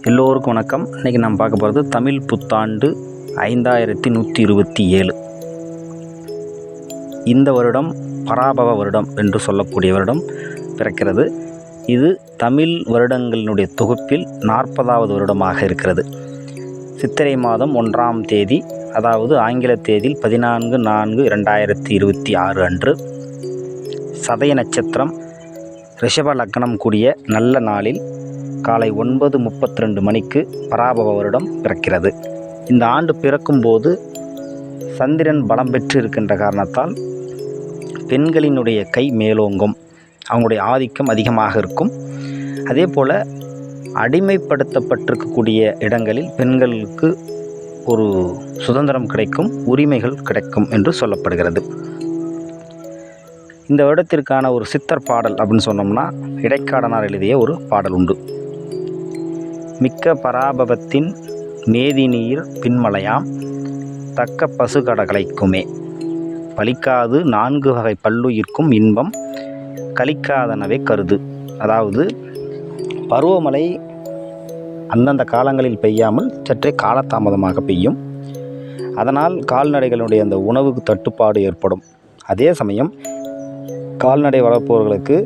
எல்லோருக்கும் வணக்கம். இன்றைக்கி நாம் பார்க்க போகிறது தமிழ் புத்தாண்டு 5127. இந்த வருடம் பராபவ வருடம் என்று சொல்லக்கூடிய வருடம் பிறக்கிறது. இது தமிழ் வருடங்களினுடைய தொகுப்பில் 40வது வருடமாக இருக்கிறது. சித்திரை மாதம் 1ஆம் தேதி, அதாவது ஆங்கில தேதியில் 14/4/2026 அன்று சதய நட்சத்திரம் ரிஷப லக்னம் கூடிய நல்ல நாளில் காலை 9:32 மணிக்கு பராபவ வருடம் பிறக்கிறது. இந்த ஆண்டு பிறக்கும்போது சந்திரன் பலம் பெற்று இருக்கின்ற காரணத்தால் பெண்களினுடைய கை மேலோங்கும், அவங்களுடைய ஆதிக்கம் அதிகமாக இருக்கும். அதே போல் அடிமைப்படுத்தப்பட்டிருக்கக்கூடிய இடங்களில் பெண்களுக்கு ஒரு சுதந்திரம் கிடைக்கும், உரிமைகள் கிடைக்கும் என்று சொல்லப்படுகிறது. இந்த வருடத்திற்கான ஒரு சித்தர் பாடல் அப்படின்னு சொன்னோம்னா இடைக்காடனார் எழுதிய ஒரு பாடல் உண்டு. மிக்க பராபவத்தின் மேதிநீர் பின்மலையாம் தக்க பசுகடகளைக்குமே பலிக்காது 4 வகை பல்லுயிர்க்கும் இன்பம் கலிக்காதனவே கருது. அதாவது பருவமழை அந்தந்த காலங்களில் பெய்யாமல் சற்றே காலதாமதமாக பெய்யும். அதனால் கால்நடைகளுடைய அந்த உணவுக்கு தட்டுப்பாடு ஏற்படும். அதே சமயம் கால்நடை வளர்ப்பவர்களுக்கு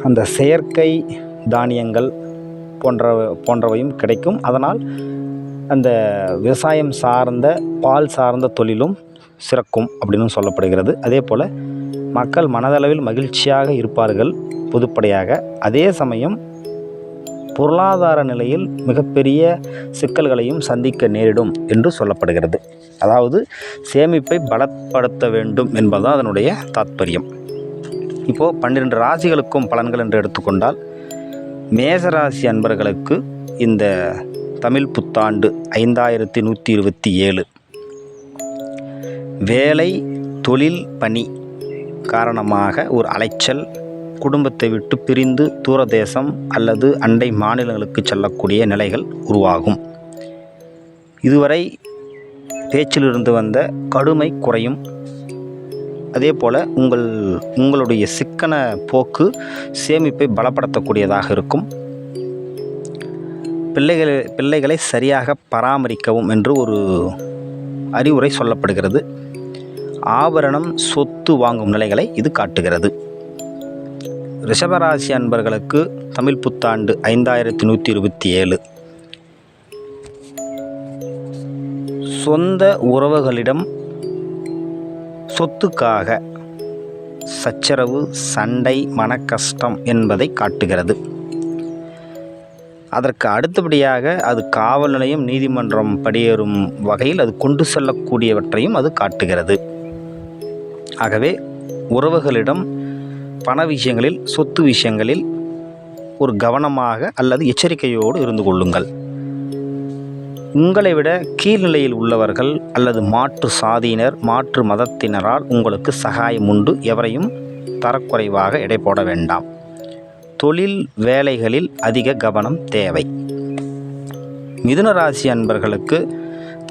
அந்த செயற்கை தானியங்கள் போன்றவையும் கிடைக்கும். அதனால் அந்த விவசாயம் சார்ந்த பால் சார்ந்த தொழிலும் சிறக்கும் அப்படின்னு சொல்லப்படுகிறது. அதே போல் மக்கள் மனதளவில் மகிழ்ச்சியாக இருப்பார்கள் பொதுப்படையாக. அதே சமயம் பொருளாதார நிலையில் மிகப்பெரிய சிக்கல்களையும் சந்திக்க நேரிடும் என்று சொல்லப்படுகிறது. அதாவது சேமிப்பை பலப்படுத்த வேண்டும் என்பதுதான் அதனுடைய தாத்பரியம். இப்போது 12 ராசிகளுக்கும் பலன்கள் என்று எடுத்துக்கொண்டால், மேசராசி அன்பர்களுக்கு இந்த தமிழ் புத்தாண்டு 5127 வேலை, தொழில், பணி காரணமாக ஒரு அலைச்சல், குடும்பத்தை விட்டு பிரிந்து தூரதேசம் அல்லது அண்டை மாநிலங்களுக்கு செல்லக்கூடிய நிலைகள் உருவாகும். இதுவரை பேச்சிலிருந்து வந்த கடுமை குறையும். அதே போல் உங்களுடைய சிக்கன போக்கு சேமிப்பை பலப்படுத்தக்கூடியதாக இருக்கும். பிள்ளைகளை சரியாக பராமரிக்கவும் என்று ஒரு அறிவுரை சொல்லப்படுகிறது. ஆபரணம், சொத்து வாங்கும் நிலைகளை இது காட்டுகிறது. ரிஷபராசி அன்பர்களுக்கு தமிழ் புத்தாண்டு 5127 சொந்த உறவுகளிடம் சொத்துக்காக சச்சரவு, சண்டை, மனக்கஷ்டம் என்பதை காட்டுகிறது. அதற்கு அடுத்தபடியாக அது காவல் நிலையம், நீதிமன்றம் படியேறும் வகையில் அது கொண்டு செல்லக்கூடியவற்றையும் அது காட்டுகிறது. ஆகவே உறவுகளிடம் பண விஷயங்களில், சொத்து விஷயங்களில் ஒரு கவனமாக அல்லது எச்சரிக்கையோடு இருந்து கொள்ளுங்கள். உங்களை விட கீழ்நிலையில் உள்ளவர்கள் அல்லது மாற்று சாதியினர், மாற்று மதத்தினரால் உங்களுக்கு சகாயம் உண்டு. எவரையும் தரக்குறைவாக எடை போட வேண்டாம். தொழில் வேலைகளில் அதிக கவனம் தேவை. மிதுன ராசி அன்பர்களுக்கு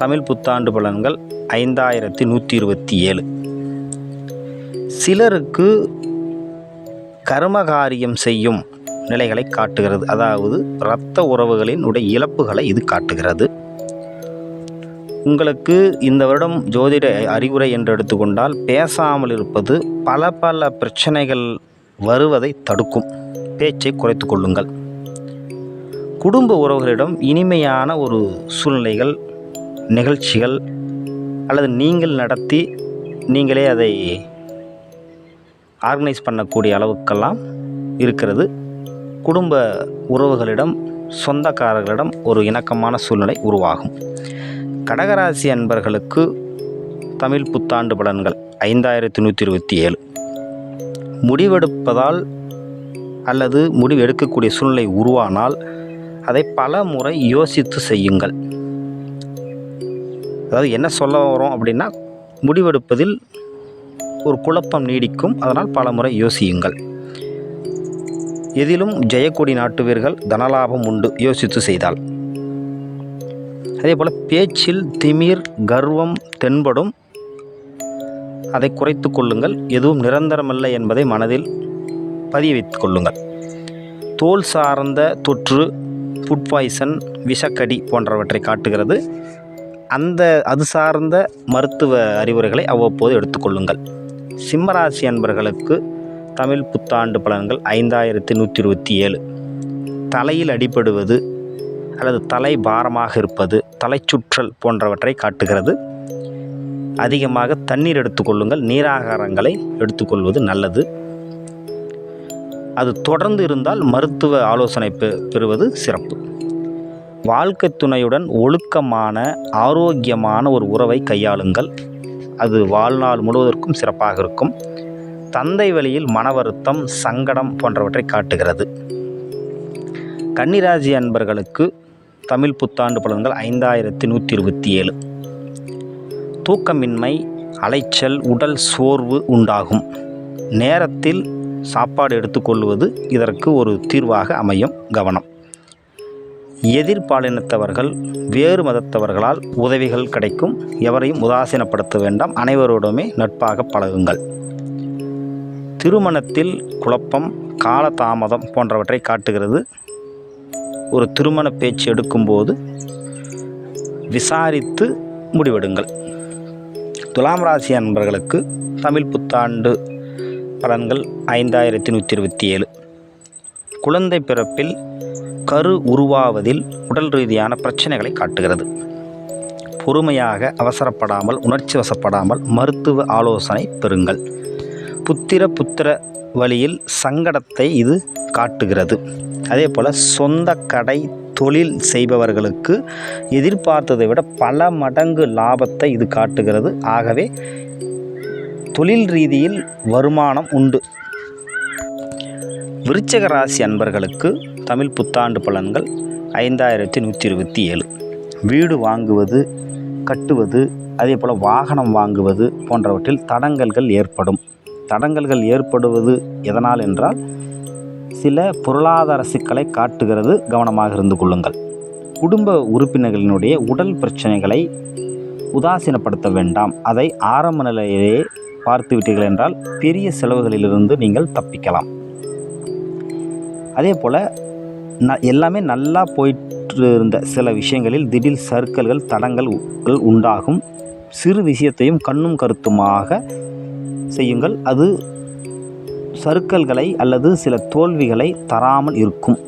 தமிழ் புத்தாண்டு பலன்கள் 5127 சிலருக்கு கர்மகாரியம் செய்யும் நிலைகளை காட்டுகிறது. அதாவது இரத்த உறவுகளின் இழப்புகளை இது காட்டுகிறது. உங்களுக்கு இந்த வருடம் ஜோதிட அறிவுரை என்று எடுத்துக்கொண்டால், பேசாமல் இருப்பது பல பிரச்சனைகள் வருவதை தடுக்கும். பேச்சை குறைத்து கொள்ளுங்கள். குடும்ப உறவுகளிடம் இனிமையான ஒரு சூழ்நிலைகள், நிகழ்ச்சிகள் அல்லது நீங்கள் நடத்தி நீங்களே அதை ஆர்கனைஸ் பண்ணக்கூடிய அளவுக்கெல்லாம் இருக்கிறது. குடும்ப உறவுகளிடம், சொந்தக்காரர்களிடம் ஒரு இணக்கமான சூழ்நிலை உருவாகும். கடகராசி அன்பர்களுக்கு தமிழ் புத்தாண்டு பலன்கள் 5127 முடிவெடுப்பதால் அல்லது முடிவெடுக்கக்கூடிய சூழ்நிலை உருவானால் அதை பல முறை யோசித்து செய்யுங்கள். அதாவது என்ன சொல்ல வரோம் அப்படின்னா, முடிவெடுப்பதில் ஒரு குழப்பம் நீடிக்கும். அதனால் பல முறை யோசியுங்கள். எதிலும் ஜெயக்கொடி நாட்டுவீர்கள், தனலாபம் உண்டு யோசித்து செய்தால். அதே போல் பேச்சில் திமிர், கர்வம் தென்படும். அதை குறைத்து கொள்ளுங்கள். எதுவும் நிரந்தரமல்ல என்பதை மனதில் பதிய வைத்துக் கொள்ளுங்கள். தோல் சார்ந்த தொற்று, ஃபுட் பாய்சன், விஷக்கடி போன்றவற்றை காட்டுகிறது. அது சார்ந்த மருத்துவ அறிவுரைகளை அவ்வப்போது எடுத்துக்கொள்ளுங்கள். சிம்மராசி அன்பர்களுக்கு தமிழ் புத்தாண்டு பலன்கள் 5127. தலையில் அடிபடுவது அல்லது தலை பாரமாக இருப்பது, தலைச்சுற்றல் போன்றவற்றை காட்டுகிறது. அதிகமாக தண்ணீர் எடுத்துக்கொள்ளுங்கள். நீராகாரங்களை எடுத்துக்கொள்வது நல்லது. அது தொடர்ந்து இருந்தால் மருத்துவ ஆலோசனை பெறுவது சிறப்பு. வாழ்க்கை துணையுடன் ஒழுக்கமான ஆரோக்கியமான ஒரு உறவை கையாளுங்கள். அது வாழ்நாள் முழுவதற்கும் சிறப்பாக இருக்கும். தந்தை வழியில் மன வருத்தம், சங்கடம் போன்றவற்றை காட்டுகிறது. கன்னிராசி அன்பர்களுக்கு தமிழ் புத்தாண்டு பலன்கள் 5127. தூக்கமின்மை, அலைச்சல், உடல் சோர்வு உண்டாகும். நேரத்தில் சாப்பாடு எடுத்துக்கொள்வது இதற்கு ஒரு தீர்வாக அமையும். கவனம். எதிர்பாலினத்தவர்கள், வேறு மதத்தவர்களால் உதவிகள் கிடைக்கும். எவரையும் உதாசீனப்படுத்த வேண்டாம். அனைவரோடுமே நட்பாக பழகுங்கள். திருமணத்தில் குழப்பம், காலதாமதம் போன்றவற்றை காட்டுகிறது. ஒரு திருமண பேச்சு எடுக்கும்போது விசாரித்து முடிவெடுங்கள். துலாம் ராசி அன்பர்களுக்கு தமிழ் புத்தாண்டு பலன்கள் 5127. குழந்தை பிறப்பில், கரு உருவாவதில் உடல் ரீதியான பிரச்சனைகளை காட்டுகிறது. பொறுமையாக, அவசரப்படாமல், உணர்ச்சி வசப்படாமல் மருத்துவ ஆலோசனை பெறுங்கள். புத்திர வழியில் சங்கடத்தை இது காட்டுகிறது. அதே போல் சொந்த கடை தொழில் செய்பவர்களுக்கு எதிர்பார்த்ததை விட பல மடங்கு லாபத்தை இது காட்டுகிறது. ஆகவே தொழில் ரீதியில் வருமானம் உண்டு. விருச்சிக ராசி அன்பர்களுக்கு தமிழ் புத்தாண்டு பலன்கள் 5127. வீடு வாங்குவது, கட்டுவது, அதே போல் வாகனம் வாங்குவது போன்றவற்றில் தடங்கல்கள் ஏற்படும். தடங்கல்கள் ஏற்படுவது எதனால் என்றால் சில பொருளாதார சிக்கலை காட்டுகிறது. கவனமாக இருந்து கொள்ளுங்கள். குடும்ப உறுப்பினர்களினுடைய உடல் பிரச்சனைகளை உதாசீனப்படுத்த வேண்டாம். அதை ஆரம்ப நிலையிலேயே பார்த்து விட்டீர்கள் என்றால் பெரிய செலவுகளிலிருந்து நீங்கள் தப்பிக்கலாம். அதே போல் எல்லாமே நல்லா போயிட்டு இருந்த சில விஷயங்களில் திடீர் சறுக்கல்கள், தடங்கள் உண்டாகும். சிறு விஷயத்தையும் கண்ணும் கருத்துமாக செய்யுங்கள். அது சறுக்கல்களை அல்லது சில தோல்விகளை தராமல் இருக்கும்.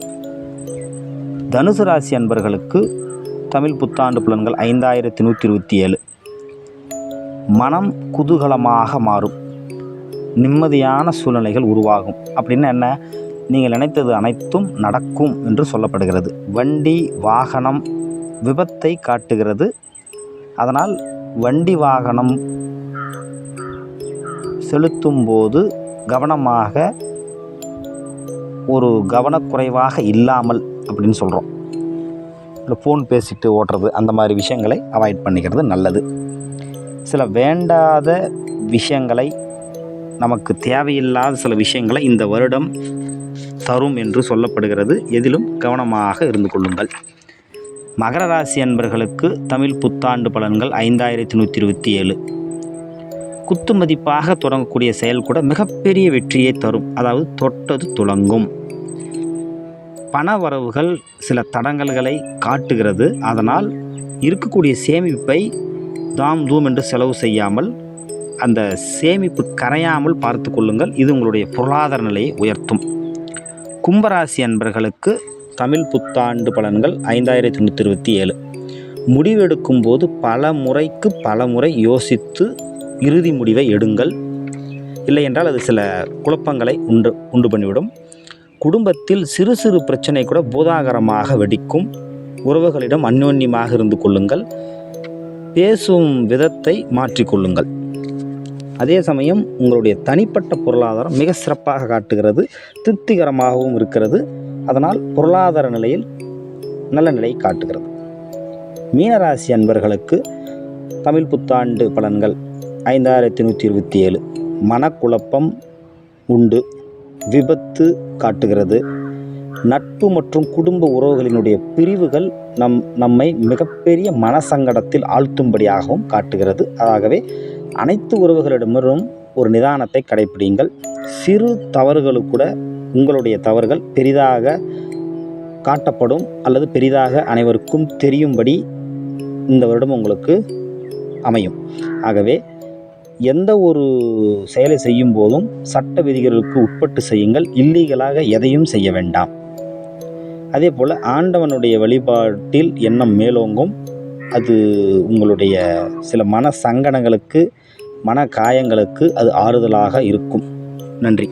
தனுசு ராசி அன்பர்களுக்கு தமிழ் புத்தாண்டு பலன்கள் 5127. மனம் குதூகலமாக மாறும். நிம்மதியான சூழ்நிலைகள் உருவாகும். அப்படின்னா என்ன? நீங்கள் நினைத்தது அனைத்தும் நடக்கும் என்று சொல்லப்படுகிறது. வண்டி வாகனம் விபத்தை காட்டுகிறது. அதனால் வண்டி வாகனம் செலுத்தும்போது கவனமாக, ஒரு கவனக்குறைவாக இல்லாமல் அப்படின்னு சொல்கிறோம். இல்லை ஃபோன் பேசிட்டு ஓட்டுறது, அந்த மாதிரி விஷயங்களை அவாய்ட் பண்ணிக்கிறது நல்லது. சில வேண்டாத விஷயங்களை, நமக்கு தேவையில்லாத சில விஷயங்களை இந்த வருடம் தரும் என்று சொல்லப்படுகிறது. எதிலும் கவனமாக இருந்து கொள்ளுங்கள். மகர ராசி அன்பர்களுக்கு தமிழ் புத்தாண்டு பலன்கள் 5127. குத்து மதிப்பாக தொடங்கக்கூடிய செயல் கூட மிகப்பெரிய வெற்றியை தரும். அதாவது தொட்டது துலங்கும். பண வரவுகள் சில தடங்கல்களை காட்டுகிறது. அதனால் இருக்கக்கூடிய சேமிப்பை தாம் தூம் என்று செலவு செய்யாமல் அந்த சேமிப்பு கரையாமல் பார்த்து கொள்ளுங்கள். இது உங்களுடைய பொருளாதார நிலையை உயர்த்தும். கும்பராசி அன்பர்களுக்கு தமிழ் புத்தாண்டு பலன்கள் 5127. முடிவெடுக்கும் போது பல முறை யோசித்து இறுதி முடிவை எடுங்கள். இல்லை என்றால் அது சில குழப்பங்களை உண்டு பண்ணிவிடும். குடும்பத்தில் சிறு சிறு பிரச்சனை கூட பூதாகரமாக வெடிக்கும். உறவுகளிடம் அந்யோன்யமாக இருந்து கொள்ளுங்கள். பேசும் விதத்தை மாற்றிக்கொள்ளுங்கள். அதே சமயம் உங்களுடைய தனிப்பட்ட பொருளாதாரம் மிக சிறப்பாக காட்டுகிறது. திருப்திகரமாகவும் இருக்கிறது. அதனால் பொருளாதார நிலையில் நல்ல நிலையை காட்டுகிறது. மீனராசி அன்பர்களுக்கு தமிழ் புத்தாண்டு பலன்கள் 5127. மனக்குழப்பம் உண்டு. விபத்து காட்டுகிறது. நட்பு மற்றும் குடும்ப உறவுகளினுடைய பிரிவுகள் நம்மை மிகப்பெரிய மனசங்கடத்தில் ஆழ்த்தும்படியாகவும் காட்டுகிறது. ஆகவே அனைத்து உறவுகளிடமும் ஒரு நிதானத்தை கடைப்பிடிங்கள். சிறு தவறுகளுக்கு கூட உங்களுடைய தவறுகள் பெரிதாக காட்டப்படும் அல்லது பெரிதாக அனைவருக்கும் தெரியும்படி இந்த வருடம் உங்களுக்கு அமையும். ஆகவே எந்த ஒரு செயலை செய்யும் போதும் சட்ட விதிகளுக்கு உட்பட்டு செய்யுங்கள். இல்லீகலாக எதையும் செய்ய வேண்டாம். அதே போல் ஆண்டவனுடைய வழிபாட்டில் எண்ணம் மேலோங்கும். அது உங்களுடைய சில மன சங்கடங்களுக்கு, மன காயங்களுக்கு அது ஆறுதலாக இருக்கும். நன்றி.